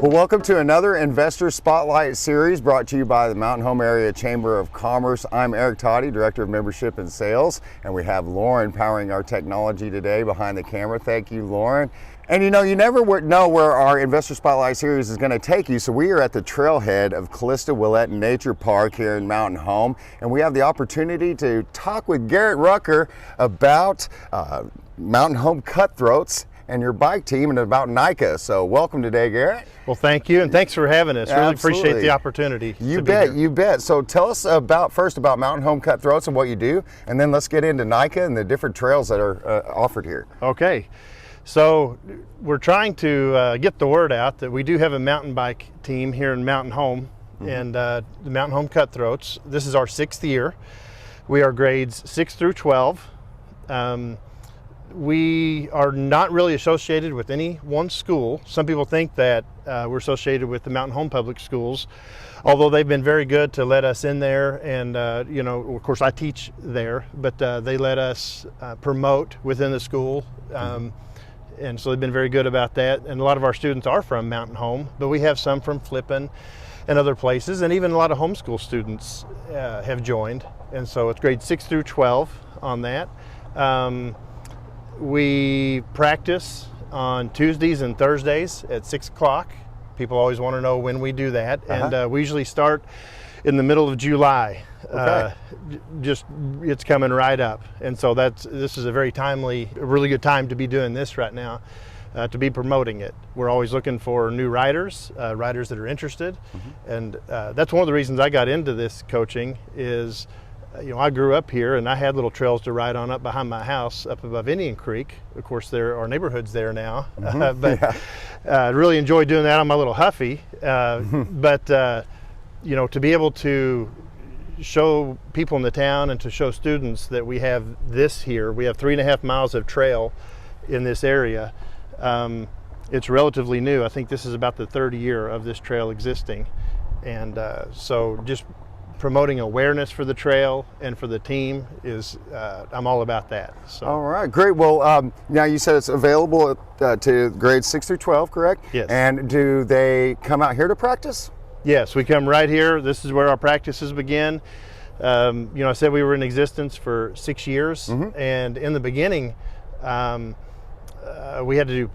Well, welcome to another Investor Spotlight series brought to you by the Mountain Home Area Chamber of Commerce. I'm Eric Toddy, Director of Membership and Sales, and we have Lauren powering our technology today behind the camera. Thank you, Lauren. And you never know where our Investor Spotlight series is going to take you, so we are at the trailhead of Clysta Willett Nature Park here in Mountain Home, and we have the opportunity to talk with Garrett Rucker about Mountain Home Cutthroats and your bike team and about NICA. So welcome today, Garrett. Well, thank you, and thanks for having us. Really Absolutely. appreciate the opportunity. You bet. So tell us first about Mountain Home Cutthroats and what you do, and then let's get into NICA and the different trails that are offered here. Okay, so we're trying to get the word out that we do have a mountain bike team here in Mountain Home, and the Mountain Home Cutthroats. This is our 6th year. We are grades 6 through 12. We are not really associated with any one school. Some people think that we're associated with the Mountain Home Public Schools, although they've been very good to let us in there, and of course I teach there, but they let us promote within the school, and so they've been very good about that. And a lot of our students are from Mountain Home, but we have some from Flippin and other places, and even a lot of homeschool students have joined, and so it's grades 6 through 12 on that. We practice on Tuesdays and Thursdays at 6 o'clock. People always want to know when we do that. And we usually start in the middle of July. Okay. It's coming right up. And so this is a very timely, a really good time to be doing this right now, to be promoting it. We're always looking for new riders that are interested. And that's one of the reasons I got into this coaching is, I grew up here and I had little trails to ride on up behind my house up above Indian Creek. Of course, there are neighborhoods there now, but I really enjoy doing that on my little Huffy. But to be able to show people in the town and to show students that we have this here, we have 3.5 miles of trail in this area. It's relatively new. I think this is about the 3rd year of this trail existing. And so just promoting awareness for the trail and for the team is, I'm all about that. So. All right, great. Well, now you said it's available to grades 6 through 12, correct? Yes. And do they come out here to practice? Yes, we come right here. This is where our practices begin. I said we were in existence for 6 years, and in the beginning, we had to do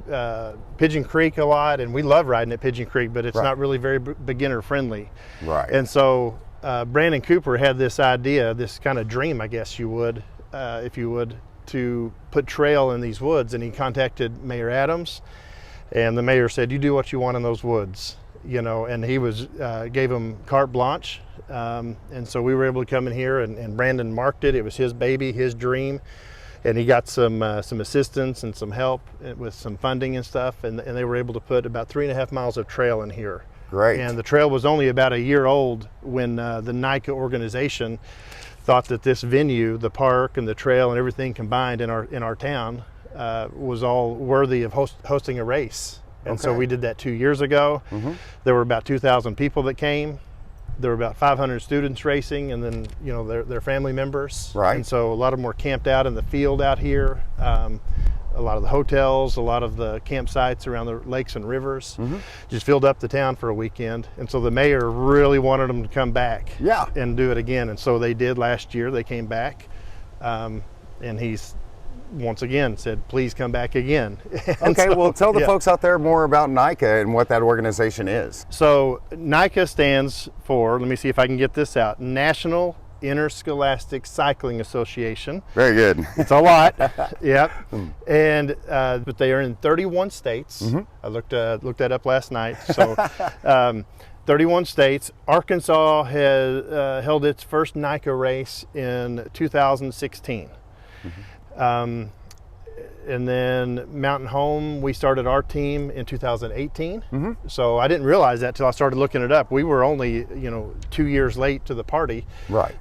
Pigeon Creek a lot, and we love riding at Pigeon Creek, but it's not really very beginner friendly. Right. And so Brandon Cooper had this idea, this kind of dream, I guess you would, if you would, to put trail in these woods, and he contacted Mayor Adams, and the mayor said, "You do what you want in those woods," and he gave him carte blanche, and so we were able to come in here, and Brandon marked it. It was his baby, his dream, and he got some assistance and some help with some funding and stuff, and they were able to put about 3.5 miles of trail in here. Great. And the trail was only about a year old when the NICA organization thought that this venue, the park and the trail and everything combined in our town, was all worthy of hosting a race. And so we did that 2 years ago. There were about 2,000 people that came. There were about 500 students racing, and then their family members. Right. And so a lot of them were camped out in the field out here. A lot of the hotels, a lot of the campsites around the lakes and rivers, just filled up the town for a weekend. And so the mayor really wanted them to come back and do it again. And so they did last year. They came back, and he's once again said, "Please come back again." Okay, well, tell the folks out there more about NICA and what that organization is. So NICA stands for, let me see if I can get this out, National Interscholastic Cycling Association. Very good. It's a lot. Yep. And but they are in 31 states. I looked that up last night. So 31 states. Arkansas has held its first NICA race in 2016. And then Mountain Home, we started our team in 2018. So I didn't realize that till I started looking it up. We were only 2 years late to the party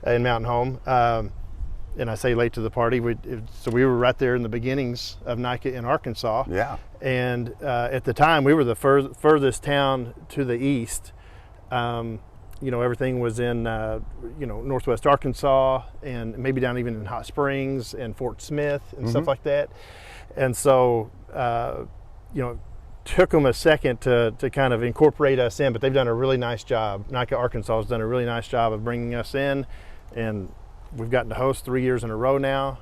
in Mountain Home. And I say late to the party, so we were right there in the beginnings of NICA in Arkansas. Yeah. And at the time, we were the furthest town to the east. Everything was in, northwest Arkansas, and maybe down even in Hot Springs and Fort Smith and stuff like that. And so, took them a second to kind of incorporate us in, but they've done a really nice job. NICA Arkansas has done a really nice job of bringing us in, and we've gotten to host 3 years in a row now.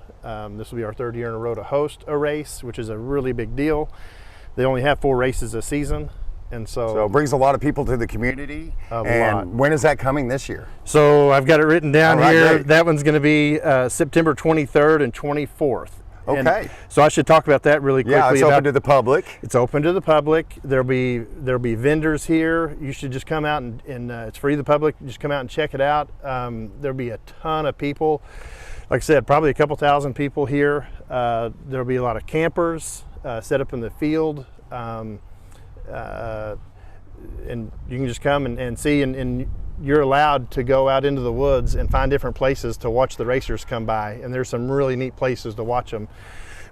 This will be our 3rd year in a row to host a race, which is a really big deal. They only have 4 races a season, and so it brings a lot of people to the community. A and lot. When is that coming this year? So I've got it written down All right, here. great. That one's going to be September 23rd and 24th. Okay. And so I should talk about that really quickly. Yeah, it's open to the public. It's open to the public. There'll be vendors here. You should just come out and it's free to the public. Just come out and check it out. There'll be a ton of people. Like I said, probably a couple thousand people here. There'll be a lot of campers set up in the field. And you can just come and see, and you're allowed to go out into the woods and find different places to watch the racers come by. And there's some really neat places to watch them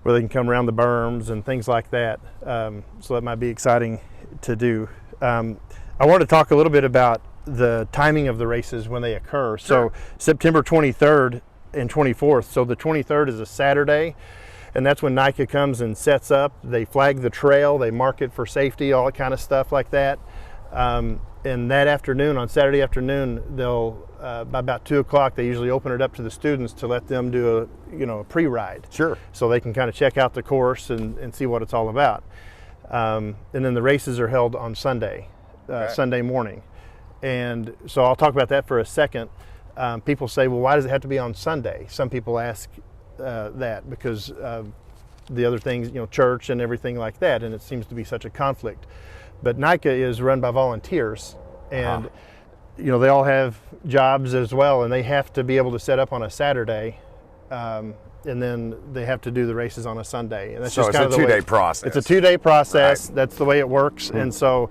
where they can come around the berms and things like that. So that might be exciting to do. I want to talk a little bit about the timing of the races when they occur. Sure. So September 23rd and 24th. So the 23rd is a Saturday, and that's when NICA comes and sets up. They flag the trail, they mark it for safety, all that kind of stuff like that. And that afternoon, on Saturday afternoon, they'll by about 2 o'clock, they usually open it up to the students to let them do a pre-ride. Sure. So they can kind of check out the course and see what it's all about. And then the races are held on Sunday, Okay. Sunday morning. And so I'll talk about that for a second. People say, well, why does it have to be on Sunday? Some people ask that because the other things, church and everything like that, and it seems to be such a conflict. But NICA is run by volunteers, and they all have jobs as well, and they have to be able to set up on a Saturday, and then they have to do the races on a Sunday. And that's So just it's kind a of the way 2-day process. It's a 2-day process. Right. That's the way it works, and so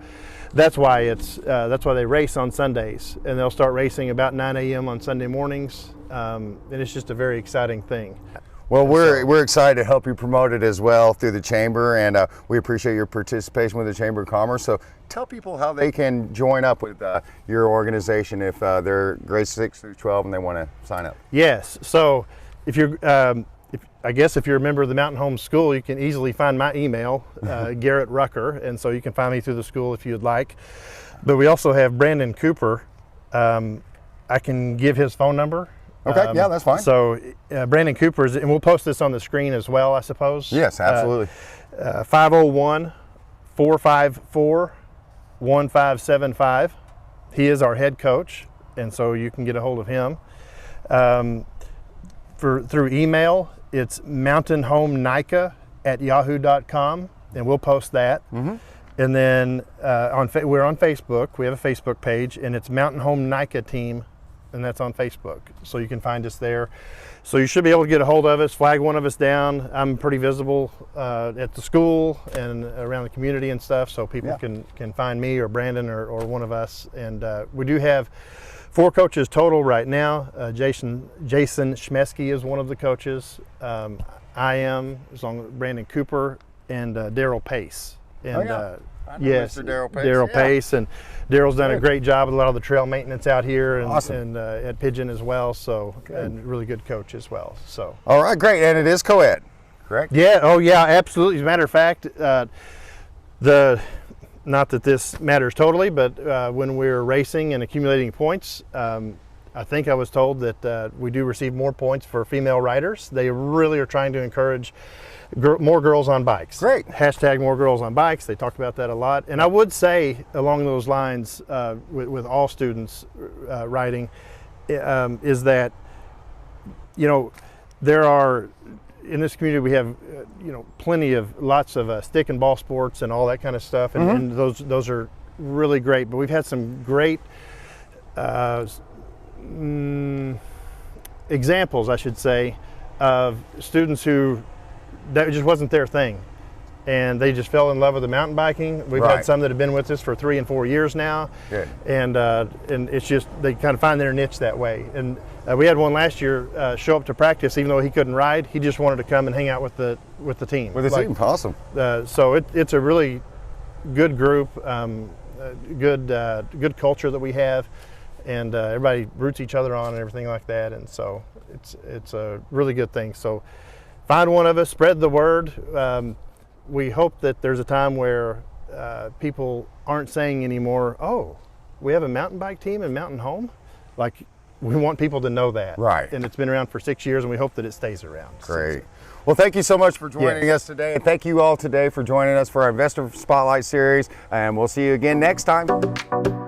that's why they race on Sundays, and they'll start racing about 9 a.m. on Sunday mornings, and it's just a very exciting thing. Well, we're excited to help you promote it as well through the Chamber, and we appreciate your participation with the Chamber of Commerce. So tell people how they can join up with your organization if they're grades 6 through 12 and they want to sign up. Yes, so if you're, if you're a member of the Mountain Home School, you can easily find my email, Garrett Rucker, and so you can find me through the school if you'd like. But we also have Brandon Cooper. I can give his phone number. Okay, yeah, that's fine. So Brandon Cooper and we'll post this on the screen as well, I suppose. Yes, absolutely. 501-454-1575. He is our head coach, and so you can get a hold of him. Through email, it's mountainhomenica@yahoo.com, and we'll post that. Mm-hmm. And then we're on Facebook. We have a Facebook page, and it's Mountain Home NICA Team, and that's on Facebook. So you can find us there. So you should be able to get a hold of us, flag one of us down. I'm pretty visible at the school and around the community and stuff, so people can find me or Brandon or one of us. And we do have 4 coaches total right now. Jason Schmesky is one of the coaches. I am, as long as Brandon Cooper, and Daryl Pace. And yes, Mr. Daryl Pace. Daryl Pace, and Daryl's done a great job with a lot of the trail maintenance out here, and, Awesome. and at Pigeon as well. So, and really good coach as well. So, All right, great, and it is co-ed, correct? yeah, oh yeah, absolutely. As a matter of fact, not that this matters totally, but when we're racing and accumulating points, I think I was told that we do receive more points for female riders. They really are trying to encourage more girls on bikes. Great. Hashtag more girls on bikes. They talk about that a lot. And I would say along those lines with all students riding is that, there are, in this community we have, lots of stick and ball sports and all that kind of stuff. And, and those are really great. But we've had some great examples, I should say, of students who that just wasn't their thing, and they just fell in love with the mountain biking. We've had some that have been with us for 3 and 4 years now. Good. And it's just they kind of find their niche that way. And we had one last year show up to practice, even though he couldn't ride. He just wanted to come and hang out with the team. With the team, awesome. So it's a really good group, good culture that we have, and everybody roots each other on and everything like that. And so it's a really good thing. So find one of us, spread the word. We hope that there's a time where people aren't saying anymore, oh, we have a mountain bike team in Mountain Home. Like, we want people to know that. Right. And it's been around for 6 years, and we hope that it stays around. Great. Well, thank you so much for joining us today. And thank you all today for joining us for our Investor Spotlight series. And we'll see you again next time.